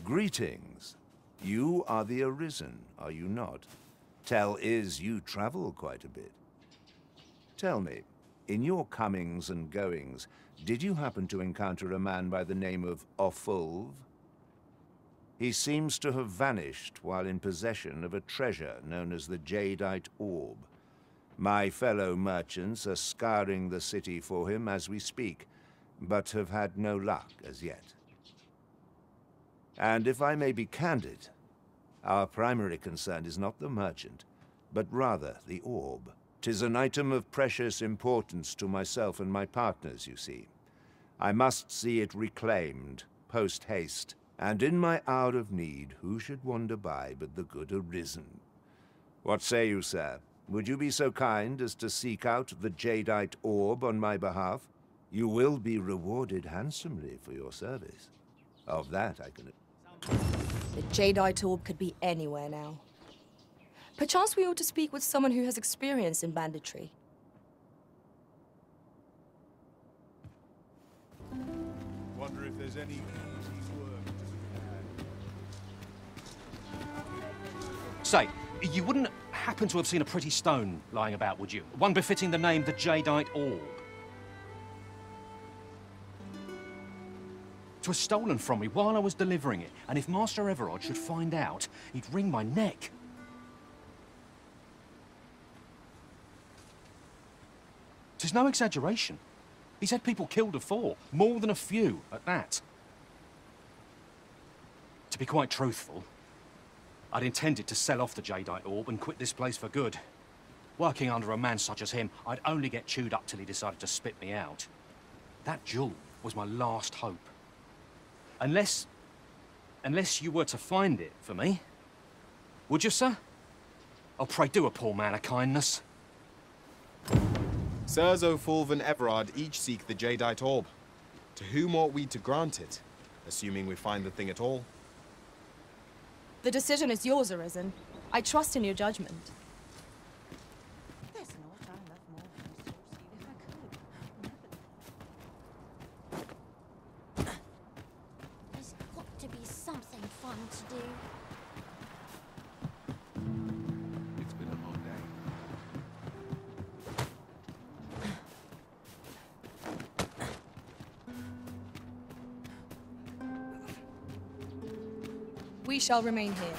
Greetings. You are the Arisen, are you not? Tell is you travel quite a bit. Tell me, in your comings and goings, did you happen to encounter a man by the name of Offulve? He seems to have vanished while in possession of a treasure known as the Jedite Orb. My fellow merchants are scouring the city for him as we speak, but have had no luck as yet. And if I may be candid, our primary concern is not the merchant, but rather the orb. 'Tis an item of precious importance to myself and my partners, you see. I must see it reclaimed, post-haste, and in my hour of need, who should wander by but the good Arisen? What say you, sir? Would you be so kind as to seek out the Jedite Orb on my behalf? You will be rewarded handsomely for your service. Of that I can... The Jedite Orb could be anywhere now. Perchance we ought to speak with someone who has experience in banditry. Wonder if there's any easy work to be had. Say, you wouldn't happen to have seen a pretty stone lying about, would you? One befitting the name the Jedite Orb. It was stolen from me while I was delivering it, and if Master Everard should find out, he'd wring my neck. 'Tis no exaggeration. He's had people killed afore, more than a few at that. To be quite truthful, I'd intended to sell off the Jedite Orb and quit this place for good. Working under a man such as him, I'd only get chewed up till he decided to spit me out. That jewel was my last hope. Unless you were to find it for me. Would you, sir? Oh, pray do a poor man a kindness. Sirs Offulve and Everard each seek the Jedite Orb. To whom ought we to grant it, assuming we find the thing at all? The decision is yours, Arisen. I trust in your judgment. There's naught I love more than a saucy if I could. There's got to be something fun to do. It's been a long day. We shall remain here.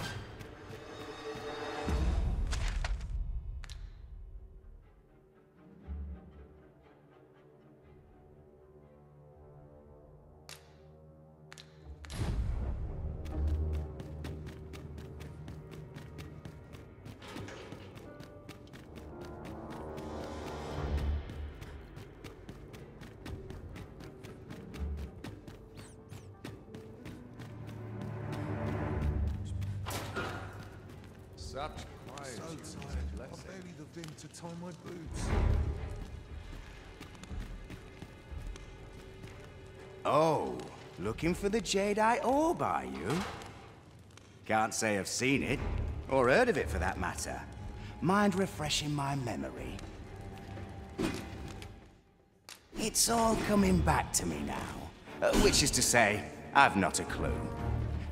Such quiet. So tired. I barely the vim to tie my boots. Oh, looking for the Jedite Orb, are you? Can't say I've seen it, or heard of it for that matter. Mind refreshing my memory? It's all coming back to me now. Which is to say, I've not a clue.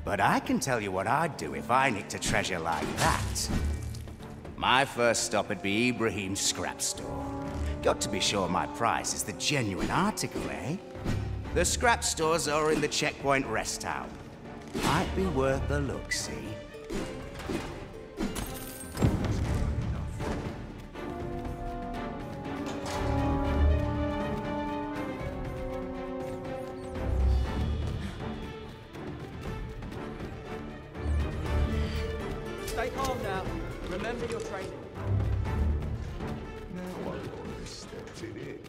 But I can tell you what I'd do if I nicked a treasure like that. My first stop would be Ibrahim's scrap store. Got to be sure my price is the genuine article, eh? The scrap stores are in the Checkpoint Rest Town. Might be worth the look, see? Stay calm now. Remember your training. Now I've already stepped it in.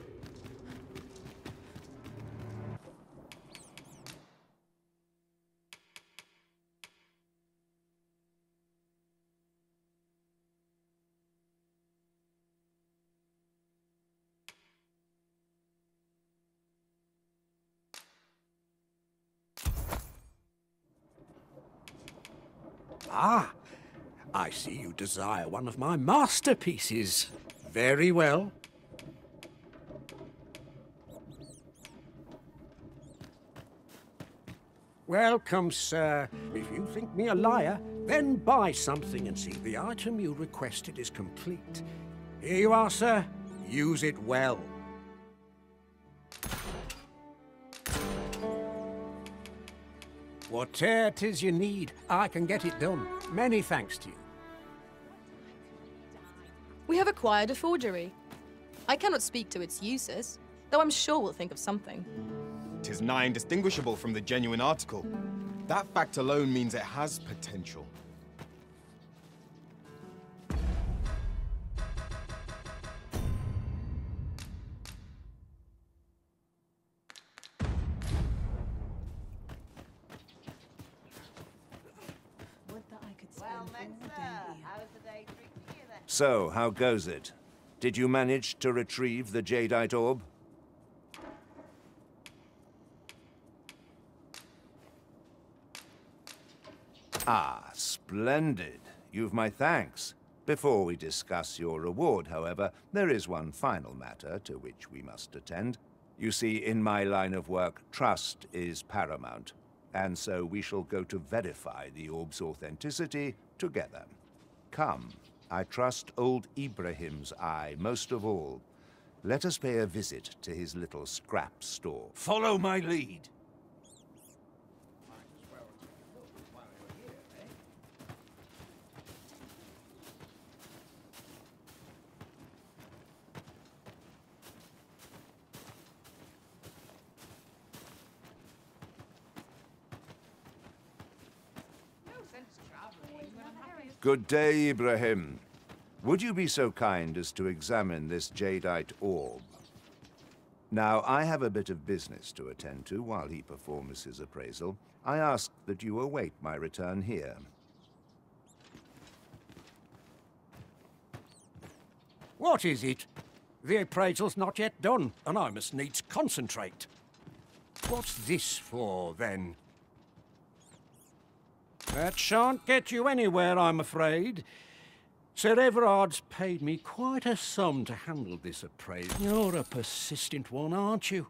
Ah, I see you desire one of my masterpieces. Very well. Welcome, sir. If you think me a liar, then buy something and see the item you requested is complete. Here you are, sir. Use it well. Whate'er it is you need, I can get it done. Many thanks to you. We have acquired a forgery. I cannot speak to its uses, though I'm sure we'll think of something. 'Tis nigh indistinguishable from the genuine article. That fact alone means it has potential. So, how goes it? Did you manage to retrieve the Jedite Orb? Ah, splendid. You've my thanks. Before we discuss your reward, however, there is one final matter to which we must attend. You see, in my line of work, trust is paramount, and so we shall go to verify the orb's authenticity together. Come, I trust old Ibrahim's eye most of all. Let us pay a visit to his little scrap store. Follow my lead. Good day, Ibrahim. Would you be so kind as to examine this Jedite Orb? Now, I have a bit of business to attend to while he performs his appraisal. I ask that you await my return here. What is it? The appraisal's not yet done, and I must needs concentrate. What's this for, then? That shan't get you anywhere, I'm afraid. Sir Everard's paid me quite a sum to handle this appraisal. You're a persistent one, aren't you?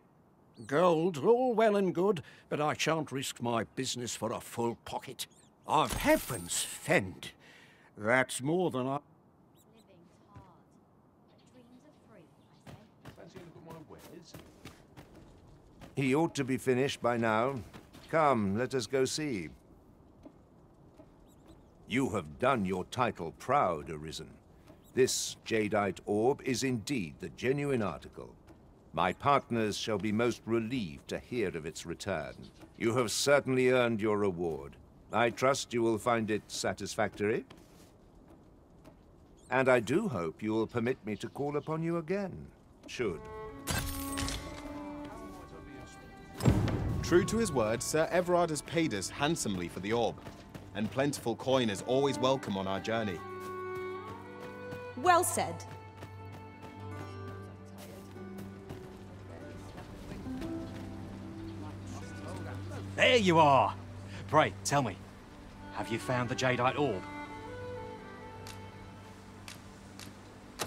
Gold, all well and good, but I shan't risk my business for a full pocket. Of heaven's fend. That's more than I... Living's hard, but dreams are free, I say. Fancy a look at my wares? He ought to be finished by now. Come, let us go see. You have done your title proud, Arisen. This Jedite Orb is indeed the genuine article. My partners shall be most relieved to hear of its return. You have certainly earned your reward. I trust you will find it satisfactory. And I do hope you will permit me to call upon you again, should. True to his word, Sir Everard has paid us handsomely for the orb, and plentiful coin is always welcome on our journey. Well said. There you are! Pray, tell me, have you found the Jedite Orb?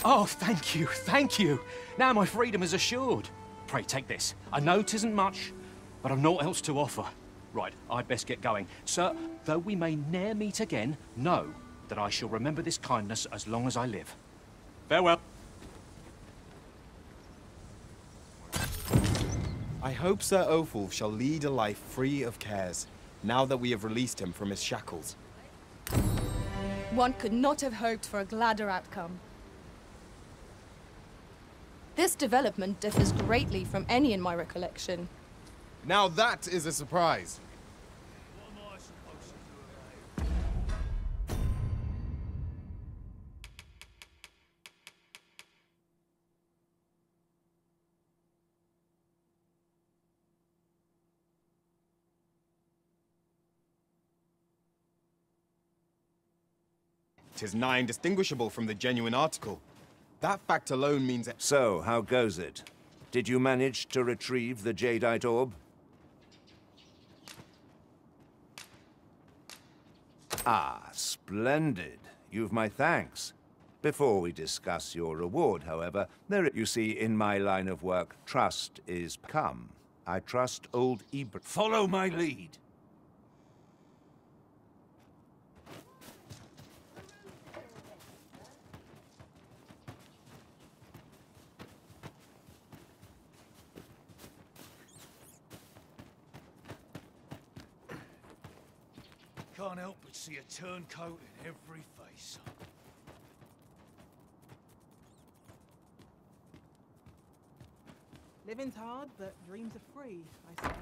Oh, thank you, thank you! Now my freedom is assured. Pray, take this. I know 'tisn't much, but I've naught else to offer. Right, I'd best get going. Sir, though we may ne'er meet again, know that I shall remember this kindness as long as I live. Farewell. I hope Sir Offulve shall lead a life free of cares, now that we have released him from his shackles. One could not have hoped for a gladder outcome. This development differs greatly from any in my recollection. Now that is a surprise. Tis nigh indistinguishable from the genuine article. That fact alone means that... So, how goes it? Did you manage to retrieve the Jedite Orb? Ah, splendid. You've my thanks. Before we discuss your reward, however, you see, in my line of work, trust is come. I trust old Ibrahim. Follow my lead. can't help but see a turncoat in every face. Living's hard, but dreams are free, I say.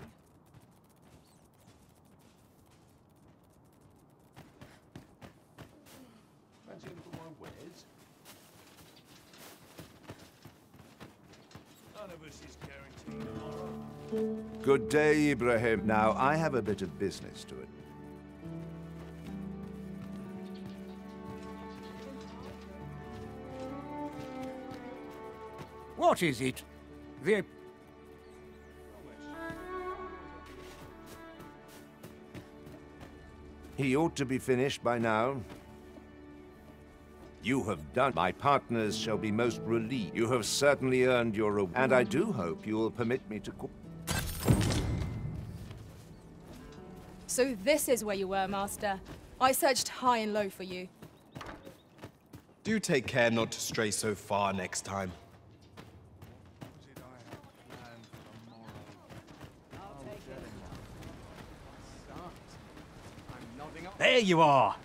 Fancy a look at my wares? None of us is guaranteed tomorrow. Good day, Ibrahim. Now, I have a bit of business to it. What is it? The... He ought to be finished by now. You have done. My partners shall be most relieved. You have certainly earned your reward, and I do hope you will permit me to cook. So this is where you were, Master. I searched high and low for you. Do take care not to stray so far next time. There you are!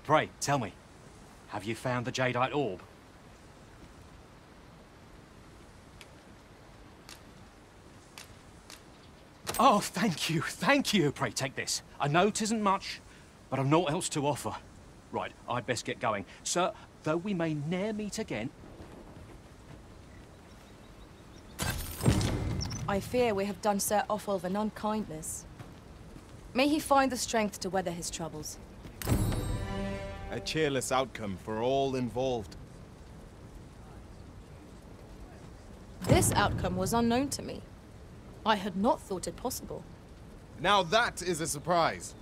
Pray, tell me, have you found the Jedite Orb? Oh, thank you, thank you! Pray, take this. I know 'tisn't much, but I've naught else to offer. Right, I'd best get going. Sir, though we may ne'er meet again... I fear we have done Sir Offulve an unkindness. May he find the strength to weather his troubles. A cheerless outcome for all involved. This outcome was unknown to me. I had not thought it possible. Now that is a surprise.